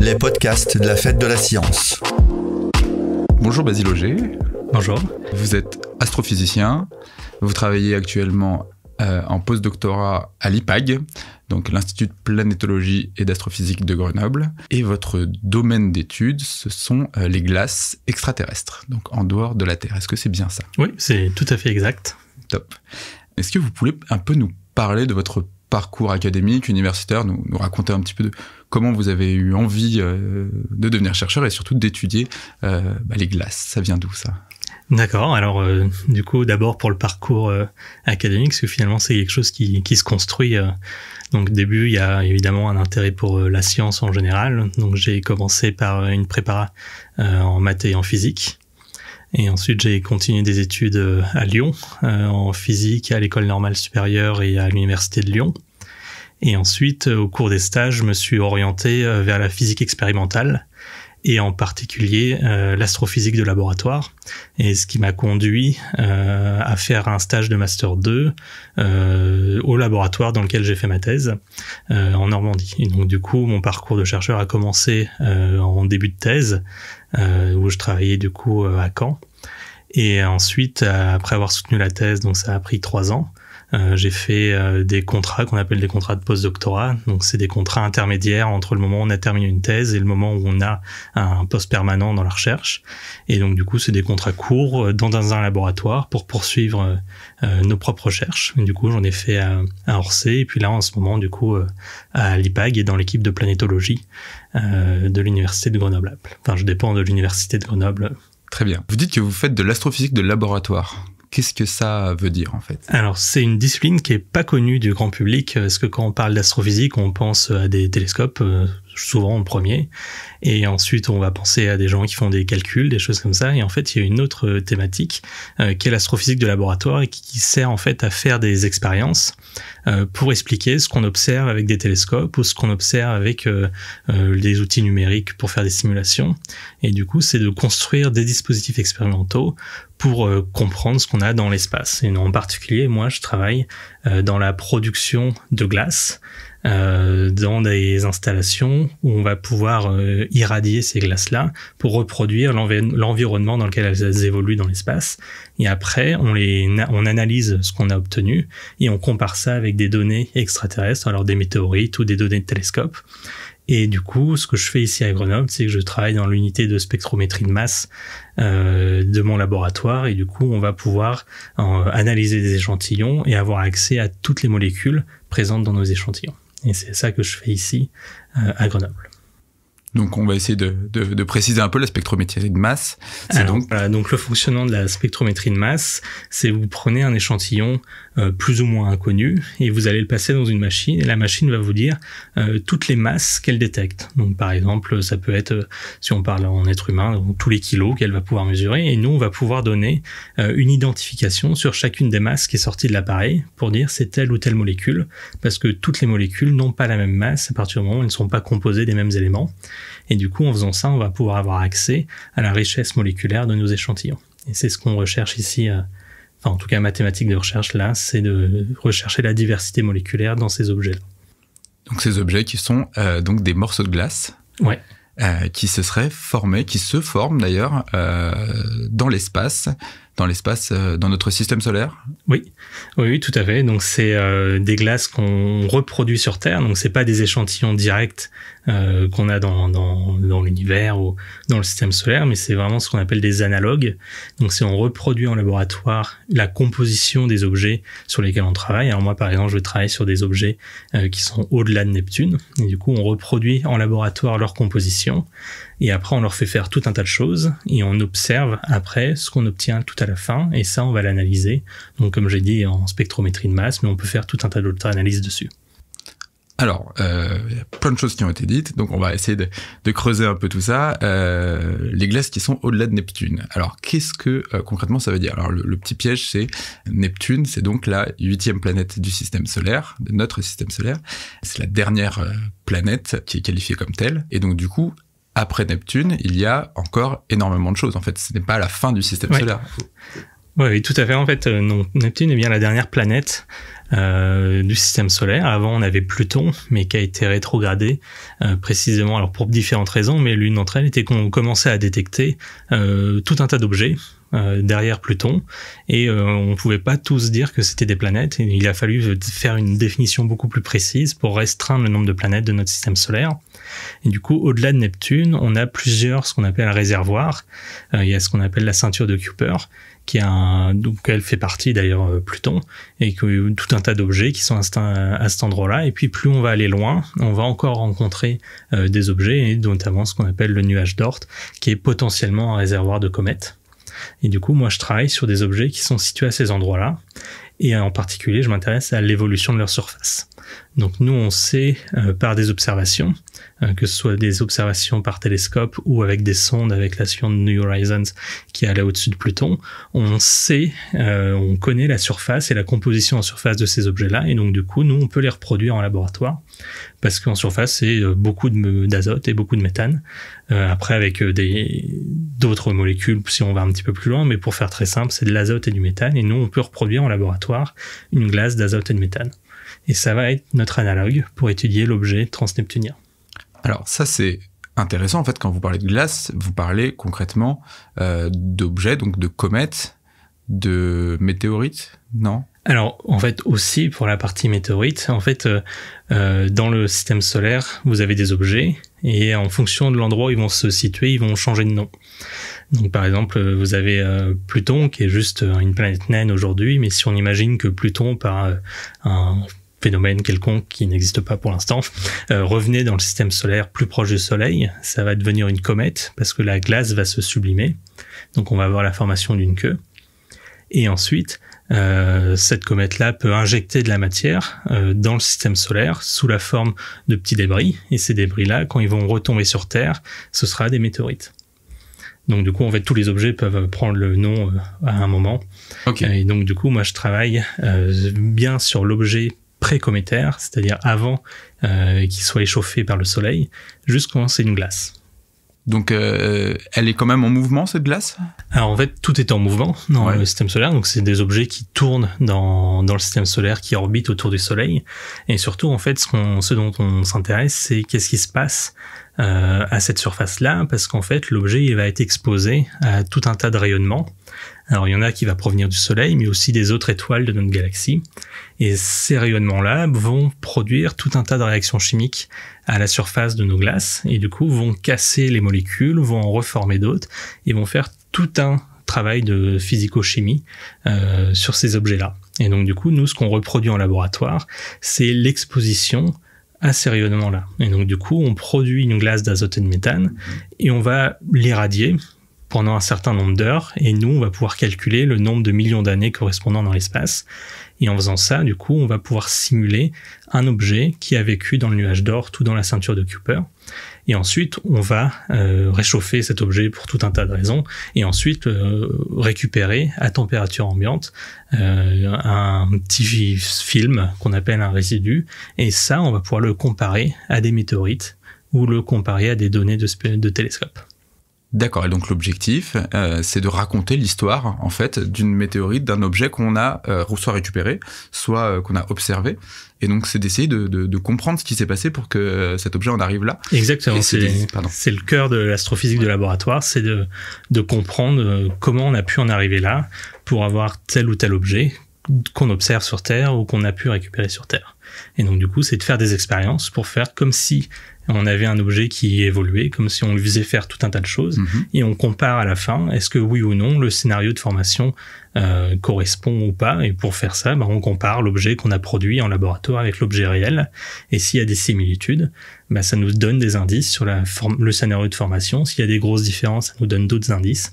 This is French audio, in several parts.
les podcasts de la Fête de la Science. Bonjour Basile Auger. Bonjour. Vous êtes astrophysicien, vous travaillez actuellement en postdoctorat à l'IPAG, donc l'Institut de planétologie et d'astrophysique de Grenoble, et votre domaine d'études, ce sont les glaces extraterrestres, donc en dehors de la Terre. Est-ce que c'est bien ça ? Oui, c'est tout à fait exact. Top. Est-ce que vous pouvez un peu nous parler de votre parcours académique, universitaire, nous raconter un petit peu de comment vous avez eu envie de devenir chercheur et surtout d'étudier les glaces. Ça vient d'où ça ? D'accord, alors du coup d'abord pour le parcours académique, parce que finalement c'est quelque chose qui se construit. Donc au début il y a évidemment un intérêt pour la science en général, donc j'ai commencé par une prépa en maths et en physique. Et ensuite, j'ai continué des études à Lyon, en physique, à l'École normale supérieure et à l'Université de Lyon. Et ensuite, au cours des stages, je me suis orienté vers la physique expérimentale et en particulier l'astrophysique de laboratoire. Et ce qui m'a conduit à faire un stage de Master 2 au laboratoire dans lequel j'ai fait ma thèse en Normandie. Et donc du coup, mon parcours de chercheur a commencé en début de thèse où je travaillais du coup à Caen. Et ensuite, après avoir soutenu la thèse, donc ça a pris 3 ans, j'ai fait des contrats qu'on appelle des contrats de postdoctorat. Donc c'est des contrats intermédiaires entre le moment où on a terminé une thèse et le moment où on a un poste permanent dans la recherche. Et donc du coup, c'est des contrats courts dans un laboratoire pour poursuivre nos propres recherches. Et du coup, j'en ai fait à Orsay et puis là en ce moment du coup à l'IPAG et dans l'équipe de planétologie de l'université de Grenoble. Enfin, je dépends de l'université de Grenoble. Très bien. Vous dites que vous faites de l'astrophysique de laboratoire. Qu'est-ce que ça veut dire en fait ? Alors c'est une discipline qui est pas connue du grand public parce que quand on parle d'astrophysique, on pense à des télescopes, souvent en premier, et ensuite on va penser à des gens qui font des calculs, des choses comme ça. Et en fait il y a une autre thématique qui est l'astrophysique de laboratoire et qui sert en fait à faire des expériences pour expliquer ce qu'on observe avec des télescopes ou ce qu'on observe avec des outils numériques pour faire des simulations. Et du coup c'est de construire des dispositifs expérimentaux pour comprendre ce qu'on a dans l'espace. Et en particulier, moi, je travaille dans la production de glace, dans des installations où on va pouvoir irradier ces glaces-là pour reproduire l'environnement dans lequel elles évoluent dans l'espace. Et après, on analyse ce qu'on a obtenu et on compare ça avec des données extraterrestres, alors des météorites ou des données de télescope. Et du coup, ce que je fais ici à Grenoble, c'est que je travaille dans l'unité de spectrométrie de masse de mon laboratoire. Et du coup, on va pouvoir analyser des échantillons et avoir accès à toutes les molécules présentes dans nos échantillons. Et c'est ça que je fais ici à Grenoble. Donc on va essayer de préciser un peu la spectrométrie de masse. Donc le fonctionnement de la spectrométrie de masse, c'est vous prenez un échantillon plus ou moins inconnu et vous allez le passer dans une machine et la machine va vous dire toutes les masses qu'elle détecte. Donc par exemple, ça peut être, si on parle en être humain, donc, tous les kilos qu'elle va pouvoir mesurer et nous on va pouvoir donner une identification sur chacune des masses qui est sortie de l'appareil pour dire c'est telle ou telle molécule parce que toutes les molécules n'ont pas la même masse à partir du moment où elles ne sont pas composées des mêmes éléments. Et du coup, en faisant ça, on va pouvoir avoir accès à la richesse moléculaire de nos échantillons. Et c'est ce qu'on recherche ici, en tout cas mathématiques de recherche là, c'est de rechercher la diversité moléculaire dans ces objets-là. Donc ces objets qui sont donc des morceaux de glace. Ouais. Qui se forment d'ailleurs dans l'espace, dans notre système solaire. Oui, tout à fait. Donc c'est des glaces qu'on reproduit sur Terre. Donc c'est pas des échantillons directs qu'on a dans l'univers ou dans le système solaire, mais c'est vraiment ce qu'on appelle des analogues. Donc c'est on reproduit en laboratoire la composition des objets sur lesquels on travaille. Alors moi par exemple, je travaille sur des objets qui sont au-delà de Neptune. Et du coup on reproduit en laboratoire leur composition. Et après, on leur fait faire tout un tas de choses et on observe après ce qu'on obtient tout à la fin. Et ça, on va l'analyser. Donc, comme j'ai dit, en spectrométrie de masse, mais on peut faire tout un tas d'autres analyses dessus. Alors, il y a plein de choses qui ont été dites. Donc, on va essayer de creuser un peu tout ça. Les glaces qui sont au-delà de Neptune. Alors, qu'est-ce que concrètement ça veut dire ? Alors, le petit piège, c'est Neptune, c'est donc la 8e planète du système solaire, de notre système solaire. C'est la dernière planète qui est qualifiée comme telle. Et donc, du coup, après Neptune, il y a encore énormément de choses. En fait, ce n'est pas la fin du système solaire. Oui, tout à fait. En fait, Neptune est bien la dernière planète du système solaire. Avant, on avait Pluton, mais qui a été rétrogradé précisément, alors pour différentes raisons, mais l'une d'entre elles était qu'on commençait à détecter tout un tas d'objets derrière Pluton, et on pouvait pas tous dire que c'était des planètes, et il a fallu faire une définition beaucoup plus précise pour restreindre le nombre de planètes de notre système solaire. Et du coup, au-delà de Neptune, on a plusieurs, ce qu'on appelle un réservoir. Il y a ce qu'on appelle la ceinture de Kuiper, donc elle fait partie d'ailleurs Pluton, et que tout un tas d'objets qui sont à cet endroit-là. Et puis plus on va aller loin, on va encore rencontrer des objets, et notamment ce qu'on appelle le nuage d'Oort, qui est potentiellement un réservoir de comètes. Et du coup, moi, je travaille sur des objets qui sont situés à ces endroits-là, et en particulier, je m'intéresse à l'évolution de leur surface. Donc nous, on sait par des observations, que ce soit des observations par télescope ou avec des sondes, avec la sonde New Horizons qui est allée au-dessus de Pluton, on connaît la surface et la composition en surface de ces objets-là, et donc du coup, nous, on peut les reproduire en laboratoire, parce qu'en surface, c'est beaucoup d'azote et beaucoup de méthane, après avec d'autres molécules si on va un petit peu plus loin, mais pour faire très simple, c'est de l'azote et du méthane, et nous, on peut reproduire en laboratoire une glace d'azote et de méthane. Et ça va être notre analogue pour étudier l'objet transneptunien. Alors ça, c'est intéressant. En fait, quand vous parlez de glace, vous parlez concrètement d'objets, donc de comètes, de météorites, non ? Alors, en fait, aussi pour la partie météorite, en fait, dans le système solaire, vous avez des objets, et en fonction de l'endroit où ils vont se situer, ils vont changer de nom. Donc, par exemple, vous avez Pluton, qui est juste une planète naine aujourd'hui, mais si on imagine que Pluton, par un phénomène quelconque qui n'existe pas pour l'instant, revenait dans le système solaire plus proche du Soleil, ça va devenir une comète, parce que la glace va se sublimer. Donc, on va avoir la formation d'une queue. Et ensuite, cette comète-là peut injecter de la matière dans le système solaire sous la forme de petits débris. Et ces débris-là, quand ils vont retomber sur Terre, ce sera des météorites. Donc du coup, en fait, tous les objets peuvent prendre le nom à un moment. Okay. Et donc du coup, moi, je travaille bien sur l'objet précométaire, c'est-à-dire avant qu'il soit échauffé par le Soleil, jusqu'à c'est une glace. Donc, elle est quand même en mouvement, cette glace ? Alors, en fait, tout est en mouvement dans le système solaire. Donc, c'est des objets qui tournent dans le système solaire, qui orbitent autour du Soleil. Et surtout, en fait, ce dont on s'intéresse, c'est qu'est-ce qui se passe à cette surface-là, parce qu'en fait, l'objet, il va être exposé à tout un tas de rayonnements. Alors, il y en a qui va provenir du Soleil, mais aussi des autres étoiles de notre galaxie. Et ces rayonnements-là vont produire tout un tas de réactions chimiques à la surface de nos glaces, et du coup, vont casser les molécules, vont en reformer d'autres, et vont faire tout un travail de physico-chimie sur ces objets-là. Et donc, du coup, nous, ce qu'on reproduit en laboratoire, c'est l'exposition à ces rayonnements-là. Et donc, du coup, on produit une glace d'azote et de méthane, et on va l'irradier pendant un certain nombre d'heures, et nous, on va pouvoir calculer le nombre de millions d'années correspondant dans l'espace. Et en faisant ça, du coup, on va pouvoir simuler un objet qui a vécu dans le nuage d'Oort ou dans la ceinture de Kuiper. Et ensuite, on va réchauffer cet objet pour tout un tas de raisons, et ensuite récupérer à température ambiante un petit film qu'on appelle un résidu. Et ça, on va pouvoir le comparer à des météorites ou le comparer à des données de télescope. D'accord, et donc l'objectif, c'est de raconter l'histoire, en fait, d'une météorite, d'un objet qu'on a soit récupéré, soit qu'on a observé. Et donc, c'est d'essayer de comprendre ce qui s'est passé pour que cet objet en arrive là. Exactement, c'est le cœur de l'astrophysique de laboratoire, c'est de comprendre comment on a pu en arriver là pour avoir tel ou tel objet qu'on observe sur Terre ou qu'on a pu récupérer sur Terre. Et donc, du coup, c'est de faire des expériences pour faire comme si on avait un objet qui évoluait, comme si on lui faisait faire tout un tas de choses, et on compare à la fin, est-ce que oui ou non, le scénario de formation correspond ou pas, et pour faire ça, on compare l'objet qu'on a produit en laboratoire avec l'objet réel, et s'il y a des similitudes, ça nous donne des indices sur le scénario de formation, s'il y a des grosses différences, ça nous donne d'autres indices,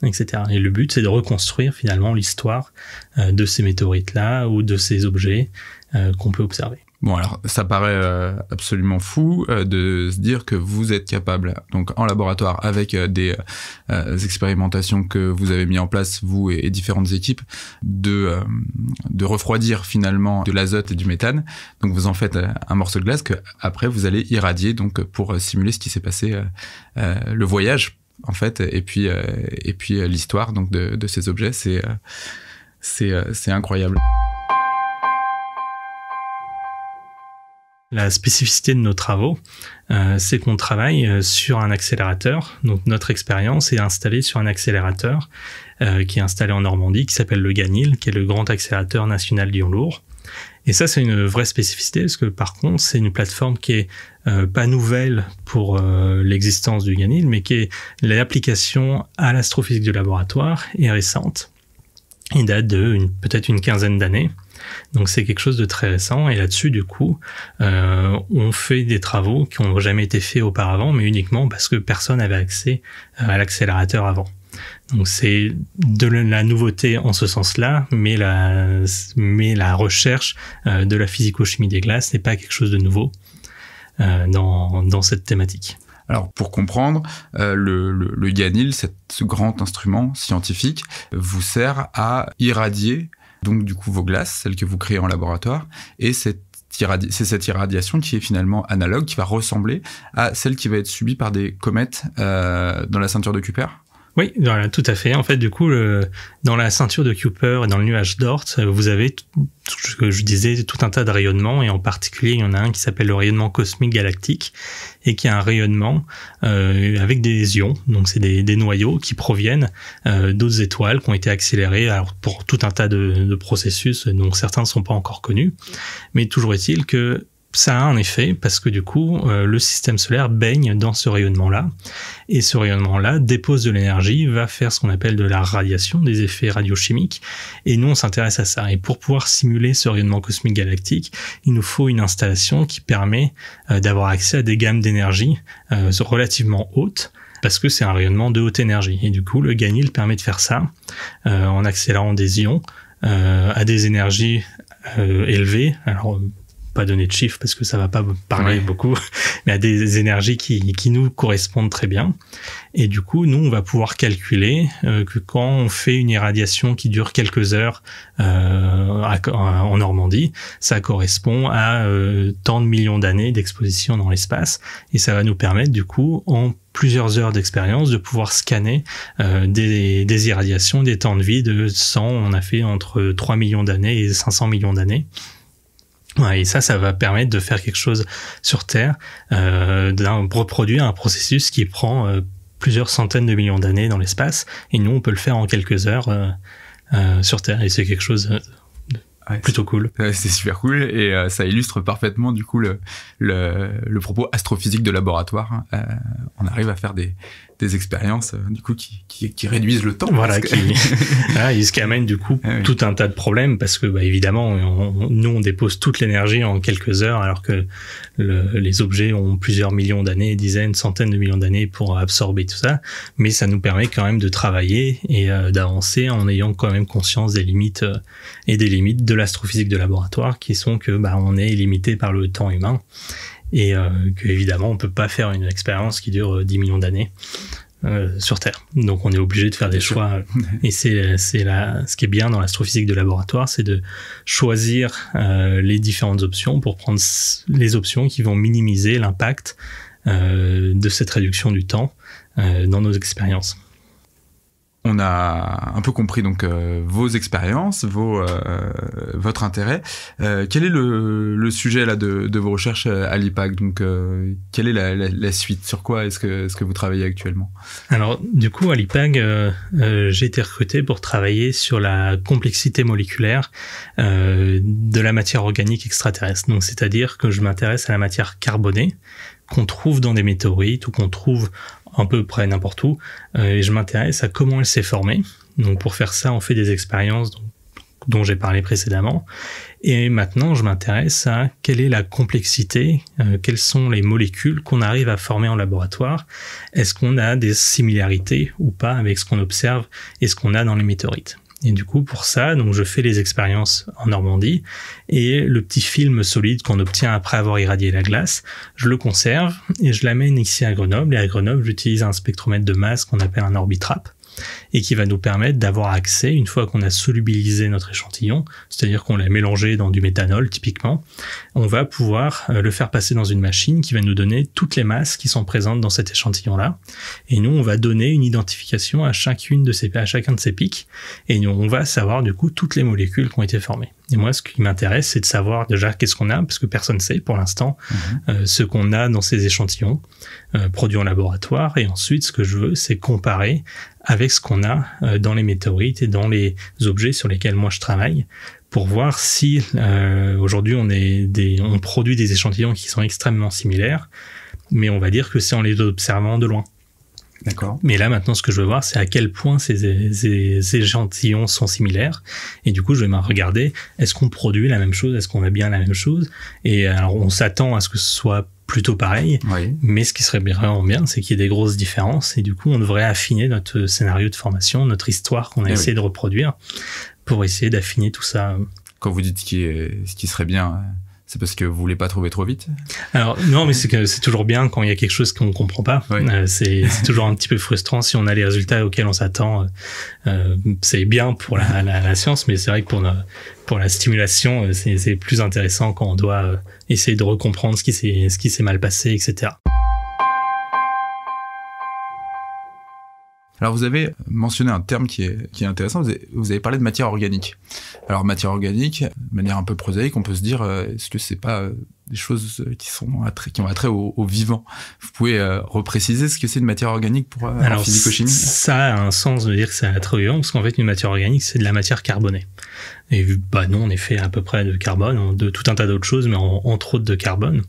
etc. Et le but, c'est de reconstruire finalement l'histoire de ces météorites-là, ou de ces objets qu'on peut observer. Bon, alors, ça paraît absolument fou de se dire que vous êtes capable, donc en laboratoire, avec des expérimentations que vous avez mis en place, vous et différentes équipes, de refroidir finalement de l'azote et du méthane. Donc, vous en faites un morceau de glace que après vous allez irradier donc pour simuler ce qui s'est passé, le voyage en fait, et puis l'histoire donc de ces objets, c'est incroyable. La spécificité de nos travaux, c'est qu'on travaille sur un accélérateur. Donc notre expérience est installée sur un accélérateur qui est installé en Normandie, qui s'appelle le GANIL, qui est le Grand Accélérateur National Lyon-Lourdes. Et ça, c'est une vraie spécificité, parce que par contre, c'est une plateforme qui est pas nouvelle pour l'existence du GANIL, mais qui est l'application à l'astrophysique de laboratoire est récente. Il date de peut-être une quinzaine d'années. Donc c'est quelque chose de très récent, et là-dessus du coup on fait des travaux qui n'ont jamais été faits auparavant, mais uniquement parce que personne n'avait accès à l'accélérateur avant. Donc c'est de la nouveauté en ce sens-là, mais la recherche de la physico-chimie des glaces n'est pas quelque chose de nouveau dans cette thématique. Alors, pour comprendre, le GANIL, ce grand instrument scientifique, vous sert à irradier donc du coup vos glaces, celles que vous créez en laboratoire, et c'est cette irradiation qui est finalement analogue, qui va ressembler à celle qui va être subie par des comètes dans la ceinture de Kuiper. Oui, voilà, tout à fait. En fait, du coup, dans la ceinture de Kuiper et dans le nuage d'Oort, vous avez, ce que je disais, tout un tas de rayonnements, et en particulier, il y en a un qui s'appelle le rayonnement cosmique galactique, et qui est un rayonnement avec des ions. Donc, c'est des noyaux qui proviennent d'autres étoiles qui ont été accélérées pour tout un tas de processus dont certains ne sont pas encore connus. Mais toujours est-il que ça a un effet, parce que du coup, le système solaire baigne dans ce rayonnement-là, et ce rayonnement-là dépose de l'énergie, va faire ce qu'on appelle de la radiation, des effets radiochimiques, et nous on s'intéresse à ça. Et pour pouvoir simuler ce rayonnement cosmique galactique, il nous faut une installation qui permet d'avoir accès à des gammes d'énergie relativement hautes, parce que c'est un rayonnement de haute énergie. Et du coup, le GANIL permet de faire ça en accélérant des ions à des énergies élevées. Alors, pas donner de chiffres parce que ça va pas parler beaucoup, mais à des énergies qui nous correspondent très bien. Et du coup, nous, on va pouvoir calculer que quand on fait une irradiation qui dure quelques heures en Normandie, ça correspond à tant de millions d'années d'exposition dans l'espace, et ça va nous permettre du coup, en plusieurs heures d'expérience, de pouvoir scanner des irradiations, des temps de vie de 100, on a fait entre 3 millions d'années et 500 millions d'années. Ouais, et ça va permettre de faire quelque chose sur Terre, de reproduire un processus qui prend plusieurs centaines de millions d'années dans l'espace, et nous on peut le faire en quelques heures sur Terre, et c'est quelque chose plutôt cool. C'est super cool, et ça illustre parfaitement du coup le propos astrophysique de laboratoire. On arrive à faire des expériences du coup qui réduisent le temps. Voilà, ce qui amène du coup tout un tas de problèmes, parce que évidemment nous on dépose toute l'énergie en quelques heures, alors que les objets ont plusieurs millions d'années, dizaines, centaines de millions d'années pour absorber tout ça, mais ça nous permet quand même de travailler et d'avancer en ayant quand même conscience des limites de l'astrophysique de laboratoire, qui sont que on est limité par le temps humain, et que évidemment on peut pas faire une expérience qui dure 10 millions d'années sur Terre. Donc on est obligé de faire des choix, et ce qui est bien dans l'astrophysique de laboratoire, c'est de choisir les différentes options pour prendre les options qui vont minimiser l'impact de cette réduction du temps dans nos expériences. On a un peu compris donc vos expériences, votre intérêt. Quel est le sujet là de vos recherches à l'IPAG? Donc, quelle est la suite? Sur quoi est-ce que vous travaillez actuellement? Alors, du coup, à l'IPAG, j'ai été recruté pour travailler sur la complexité moléculaire de la matière organique extraterrestre. Donc, c'est-à-dire que je m'intéresse à la matière carbonée qu'on trouve dans des météorites ou qu'on trouve à peu près n'importe où, et je m'intéresse à comment elle s'est formée. Donc pour faire ça, on fait des expériences dont j'ai parlé précédemment, et maintenant je m'intéresse à quelle est la complexité, quelles sont les molécules qu'on arrive à former en laboratoire, est-ce qu'on a des similarités ou pas avec ce qu'on observe et ce qu'on a dans les météorites. Et du coup, pour ça, donc je fais les expériences en Normandie, et le petit film solide qu'on obtient après avoir irradié la glace, je le conserve et je l'amène ici à Grenoble. Et à Grenoble, j'utilise un spectromètre de masse qu'on appelle un Orbitrap. et qui va nous permettre d'avoir accès, une fois qu'on a solubilisé notre échantillon, c'est-à-dire qu'on l'a mélangé dans du méthanol typiquement, on va pouvoir le faire passer dans une machine qui va nous donner toutes les masses qui sont présentes dans cet échantillon-là. Et nous, on va donner une identification à chacun de ces pics, et nous, on va savoir du coup toutes les molécules qui ont été formées. Et moi, ce qui m'intéresse, c'est de savoir déjà qu'est-ce qu'on a, parce que personne ne sait pour l'instant ce qu'on a dans ces échantillons produits en laboratoire. Et ensuite, ce que je veux, c'est comparer avec ce qu'on a dans les météorites et dans les objets sur lesquels moi je travaille, pour voir si aujourd'hui on produit des échantillons qui sont extrêmement similaires, mais on va dire que c'est en les observant de loin. D'accord. Mais là, maintenant, ce que je veux voir, c'est à quel point ces échantillons sont similaires. Et du coup, je vais me regarder, est-ce qu'on produit la même chose? Est-ce qu'on a bien la même chose? Et alors, on s'attend à ce que ce soit plutôt pareil. Oui. Mais ce qui serait vraiment bien, c'est qu'il y ait des grosses différences. Et du coup, on devrait affiner notre scénario de formation, notre histoire qu'on a essayé de reproduire, pour essayer d'affiner tout ça. Quand vous dites ce qui serait bien, c'est parce que vous voulez pas trouver trop vite? Alors non, mais c'est toujours bien quand il y a quelque chose qu'on comprend pas. Oui. C'est toujours un petit peu frustrant si on a les résultats auxquels on s'attend. C'est bien pour la science, mais c'est vrai que pour la stimulation, c'est plus intéressant quand on doit essayer de recomprendre ce qui s'est mal passé, etc. Alors vous avez mentionné un terme qui est intéressant, vous avez parlé de matière organique. Alors matière organique, de manière un peu prosaïque, on peut se dire, est-ce que c'est pas des choses qui ont attrait au vivant? Vous pouvez repréciser ce que c'est une matière organique pour en physico-chimie? Ça a un sens de dire que c'est un attrait au vivant, parce qu'en fait une matière organique, c'est de la matière carbonée. Et nous, on est fait à peu près de carbone, de tout un tas d'autres choses, mais entre autres de carbone.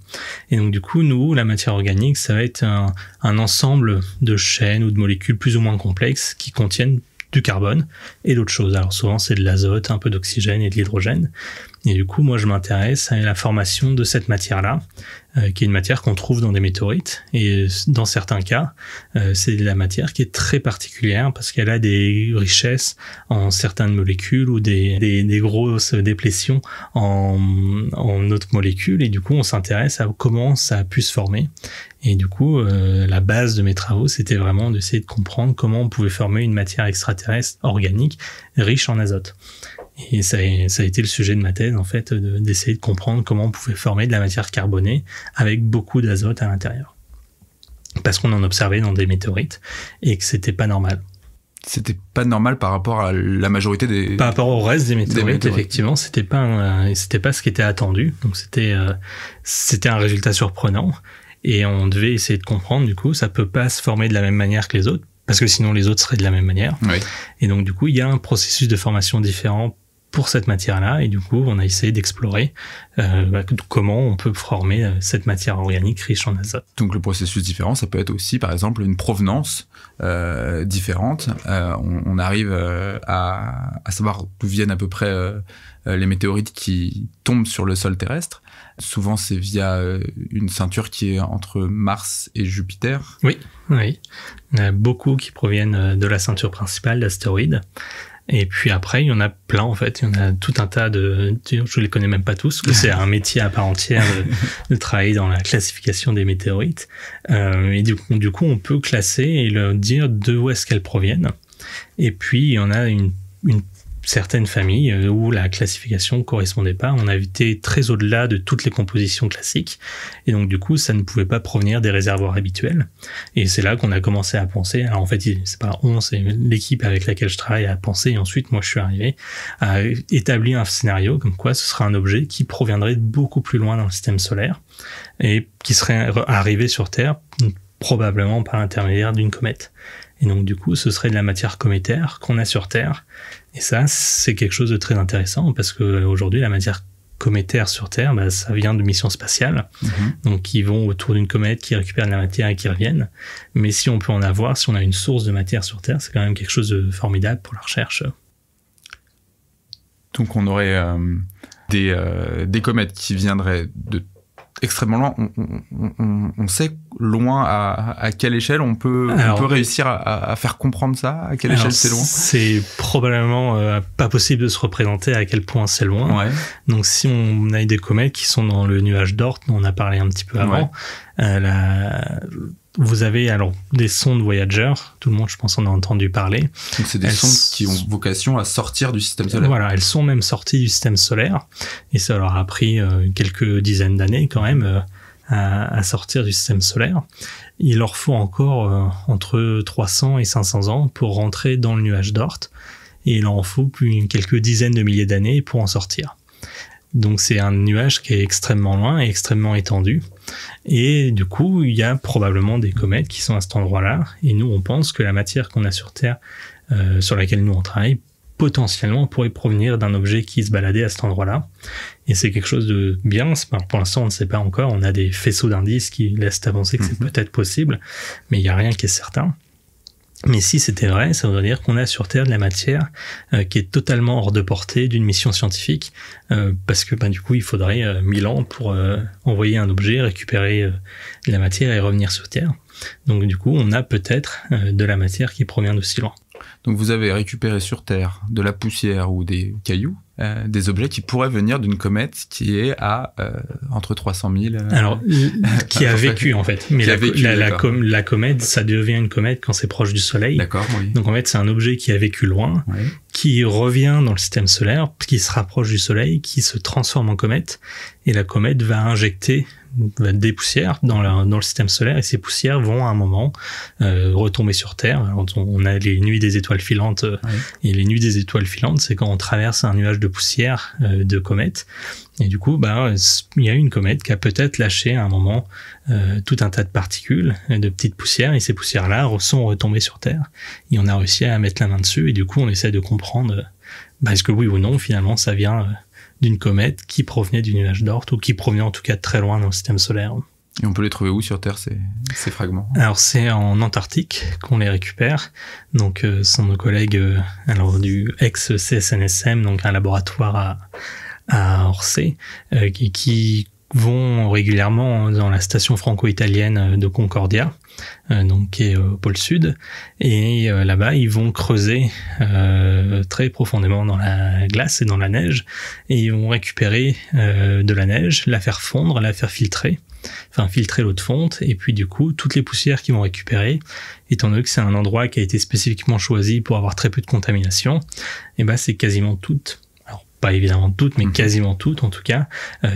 Et donc, du coup, nous, la matière organique, ça va être un ensemble de chaînes ou de molécules plus ou moins complexes qui contiennent du carbone et d'autres choses. Alors, souvent, c'est de l'azote, un peu d'oxygène et de l'hydrogène. Et du coup, moi, je m'intéresse à la formation de cette matière-là, qui est une matière qu'on trouve dans des météorites. Et dans certains cas, c'est de la matière qui est très particulière parce qu'elle a des richesses en certaines molécules ou des grosses déplétions en autres molécules. Et du coup, on s'intéresse à comment ça a pu se former. Et du coup, la base de mes travaux, c'était vraiment d'essayer de comprendre comment on pouvait former une matière extraterrestre organique riche en azote. Et ça a été le sujet de ma thèse, en fait, d'essayer de comprendre comment on pouvait former de la matière carbonée avec beaucoup d'azote à l'intérieur. Parce qu'on en observait dans des météorites et que c'était pas normal. C'était pas normal par rapport à la majorité des... Par rapport au reste des météorites, effectivement, c'était pas ce qui était attendu. Donc c'était un résultat surprenant. Et on devait essayer de comprendre, du coup, ça peut pas se former de la même manière que les autres, parce que sinon les autres seraient de la même manière. Oui. Et donc, du coup, il y a un processus de formation différent pour cette matière-là, et du coup, on a essayé d'explorer comment on peut former cette matière organique riche en azote. Donc, le processus différent, ça peut être aussi, par exemple, une provenance différente. On arrive à savoir d'où viennent à peu près les météorites qui tombent sur le sol terrestre. Souvent, c'est via une ceinture qui est entre Mars et Jupiter. Oui. Il y en a beaucoup qui proviennent de la ceinture principale d'astéroïdes. Et puis après, il y en a plein, en fait. Il y en a tout un tas je les connais même pas tous, que c'est un métier à part entière de travailler dans la classification des météorites. Et du coup, on peut classer et leur dire d'où est-ce qu'elles proviennent. Et puis, il y en a une certaines familles où la classification correspondait pas. On a été très au-delà de toutes les compositions classiques. Et donc, du coup, ça ne pouvait pas provenir des réservoirs habituels. Et c'est là qu'on a commencé à penser. Alors, en fait, c'est pas c'est l'équipe avec laquelle je travaille à penser. Et ensuite, moi, je suis arrivé à établir un scénario comme quoi ce sera un objet qui proviendrait de beaucoup plus loin dans le système solaire et qui serait arrivé sur Terre, probablement par l'intermédiaire d'une comète. Et donc, du coup, ce serait de la matière cométaire qu'on a sur Terre. Et ça, c'est quelque chose de très intéressant parce qu'aujourd'hui, la matière cométaire sur Terre, ça vient de missions spatiales. Donc, qui vont autour d'une comète, qui récupèrent de la matière et qui reviennent. Mais si on peut en avoir, si on a une source de matière sur Terre, c'est quand même quelque chose de formidable pour la recherche. Donc, on aurait des comètes qui viendraient de extrêmement loin. On sait loin à quelle échelle on peut réussir à faire comprendre ça, à quelle échelle c'est loin. C'est probablement pas possible de se représenter à quel point c'est loin. Ouais. Donc si on a des comètes qui sont dans le nuage d'Oort dont on a parlé un petit peu avant, vous avez alors des sondes Voyager, tout le monde, je pense, en a entendu parler. Donc c'est des sondes qui ont vocation à sortir du système solaire. Voilà, elles sont même sorties du système solaire, et ça leur a pris quelques dizaines d'années quand même à sortir du système solaire. Il leur faut encore entre 300 et 500 ans pour rentrer dans le nuage d'Oort, et il en faut quelques dizaines de milliers d'années pour en sortir. Donc c'est un nuage qui est extrêmement loin et extrêmement étendu. Et du coup, il y a probablement des comètes qui sont à cet endroit-là. Et nous, on pense que la matière qu'on a sur Terre, sur laquelle nous on travaille, potentiellement pourrait provenir d'un objet qui se baladait à cet endroit-là. Et c'est quelque chose de bien. Pour l'instant, on ne sait pas encore. On a des faisceaux d'indices qui laissent avancer que c'est peut-être possible, mais il n'y a rien qui est certain. Mais si c'était vrai, ça voudrait dire qu'on a sur Terre de la matière qui est totalement hors de portée d'une mission scientifique, parce que du coup il faudrait 1000 ans pour envoyer un objet, récupérer de la matière et revenir sur Terre. Donc du coup on a peut-être de la matière qui provient d'aussi loin. Donc vous avez récupéré sur Terre de la poussière ou des cailloux, des objets qui pourraient venir d'une comète qui est à entre 300 000... Alors, qui a vécu en fait. Mais la comète, ça devient une comète quand c'est proche du Soleil. D'accord, oui. Donc en fait, c'est un objet qui a vécu loin, oui, qui revient dans le système solaire, qui se rapproche du Soleil, qui se transforme en comète, et la comète va injecter des poussières dans le système solaire, et ces poussières vont à un moment retomber sur Terre. Alors, on a les nuits des étoiles filantes, oui, et les nuits des étoiles filantes, c'est quand on traverse un nuage de poussière de comète, et du coup il y a une comète qui a peut-être lâché à un moment tout un tas de particules, de petites poussières, et ces poussières-là sont retombées sur Terre, et on a réussi à mettre la main dessus, et du coup on essaie de comprendre est-ce que oui ou non finalement ça vient d'une comète qui provenait du nuage d'Oort, ou qui provenait en tout cas de très loin dans le système solaire. Et on peut les trouver où sur Terre, ces fragments? Alors c'est en Antarctique qu'on les récupère. Donc ce sont nos collègues du ex-CSNSM, donc un laboratoire à Orsay, qui vont régulièrement dans la station franco-italienne de Concordia, donc qui est au pôle sud, et là-bas ils vont creuser très profondément dans la glace et dans la neige, et ils vont récupérer de la neige, la faire fondre, la faire filtrer l'eau de fonte, et puis du coup toutes les poussières qu'ils vont récupérer, étant donné que c'est un endroit qui a été spécifiquement choisi pour avoir très peu de contamination, et c'est quasiment toutes, alors pas évidemment toutes, mais quasiment toutes en tout cas,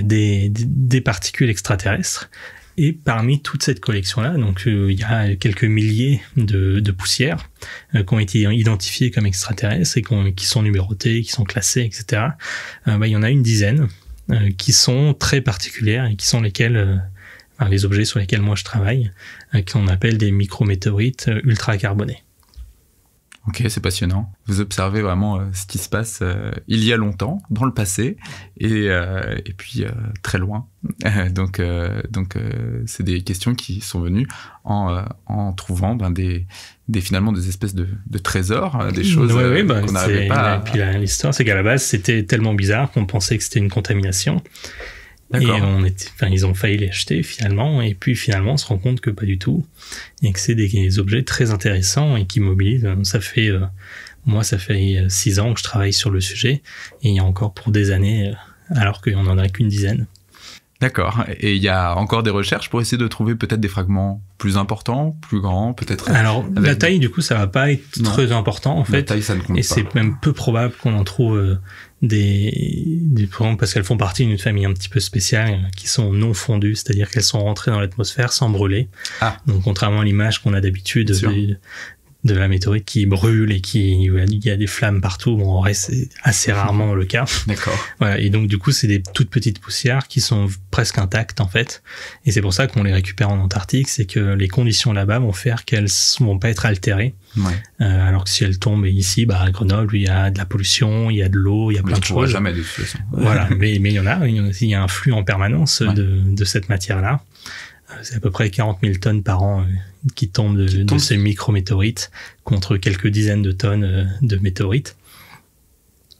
des particules extraterrestres. Et parmi toute cette collection-là, donc il y a quelques milliers de poussières qui ont été identifiées comme extraterrestres et qui sont numérotées, qui sont classées, etc. Il y en a une dizaine qui sont très particulières et qui sont les objets sur lesquels moi je travaille, qu'on appelle des micrométéorites ultracarbonés. Ok, c'est passionnant. Vous observez vraiment ce qui se passe il y a longtemps, dans le passé, et puis très loin. Donc c'est des questions qui sont venues en trouvant finalement des espèces de trésors, des choses qu'on n'arrivait pas. Et puis l'histoire, c'est qu'à la base, c'était tellement bizarre qu'on pensait que c'était une contamination. D'accord. Et ils ont failli les acheter finalement, et puis finalement on se rend compte que pas du tout, et que c'est des objets très intéressants et qui mobilisent. Ça fait 6 ans que je travaille sur le sujet, et il y a encore pour des années, alors qu'on n'en a qu'une dizaine. D'accord. Et il y a encore des recherches pour essayer de trouver peut-être des fragments plus importants, plus grands, peut-être. Alors la taille, du coup, ça va pas être très important en fait. La taille, ça ne compte pas. Et c'est même peu probable qu'on en trouve des parce qu'elles font partie d'une famille un petit peu spéciale, qui sont non fondues, c'est-à-dire qu'elles sont rentrées dans l'atmosphère sans brûler. Ah. Donc contrairement à l'image qu'on a d'habitude de la météorite qui brûle et il y a des flammes partout, en vrai c'est assez rarement le cas. D'accord. Voilà, et donc du coup c'est des toutes petites poussières qui sont presque intactes en fait, et c'est pour ça qu'on les récupère en Antarctique, c'est que les conditions là-bas vont faire qu'elles vont pas être altérées. Ouais. Alors que si elles tombent ici, à Grenoble, il y a de la pollution, il y a de l'eau, il y a plein de choses. Jamais de toute façon. Voilà, mais il y a un flux en permanence de cette matière-là. C'est à peu près 40 000 tonnes par an qui tombent de ces micrométéorites, contre quelques dizaines de tonnes de météorites.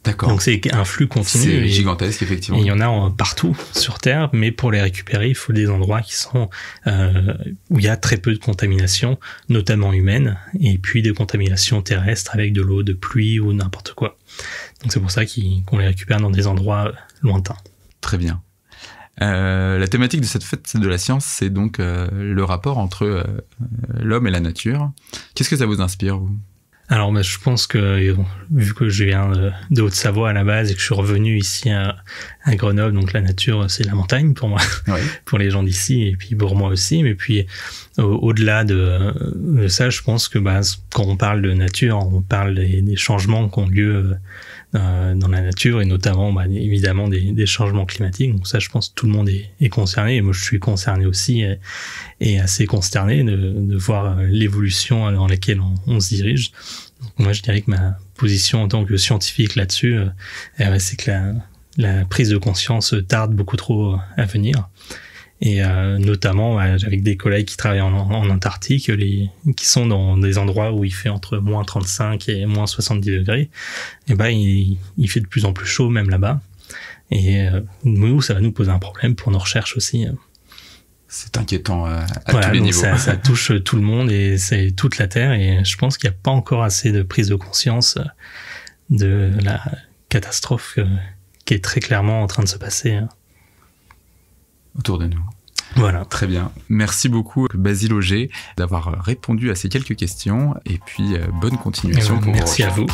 D'accord. Donc c'est un flux continu. C'est gigantesque, effectivement. Et il y en a partout sur Terre, mais pour les récupérer, il faut des endroits qui sont où il y a très peu de contamination, notamment humaine, et puis des contaminations terrestres avec de l'eau de pluie ou n'importe quoi. Donc c'est pour ça qu'on les récupère dans des endroits lointains. Très bien. La thématique de cette fête de la science, c'est donc le rapport entre l'homme et la nature. Qu'est-ce que ça vous inspire, vous ? Alors, je pense que, vu que je viens de Haute-Savoie à la base et que je suis revenu ici à Grenoble, donc la nature, c'est la montagne pour moi, oui. Pour les gens d'ici, et puis pour moi aussi. Mais puis, au-delà de ça, je pense que quand on parle de nature, on parle des changements qui ont lieu dans la nature, et notamment, évidemment, des changements climatiques. Donc ça, je pense que tout le monde est concerné. Et moi, je suis concerné aussi, et assez consterné de voir l'évolution dans laquelle on se dirige. Donc moi, je dirais que ma position en tant que scientifique là-dessus, c'est que la prise de conscience tarde beaucoup trop à venir. Et notamment avec des collègues qui travaillent en Antarctique, qui sont dans des endroits où il fait entre moins 35 et moins 70 degrés, et il fait de plus en plus chaud même là-bas. Et nous, ça va nous poser un problème pour nos recherches aussi. C'est inquiétant à tous les niveaux. Ça touche tout le monde et c'est toute la Terre, et je pense qu'il n'y a pas encore assez de prise de conscience de la catastrophe qui est très clairement en train de se passer autour de nous. Voilà. Très bien. Merci beaucoup, Basile Auger, d'avoir répondu à ces quelques questions, et puis bonne continuation. Merci à vous.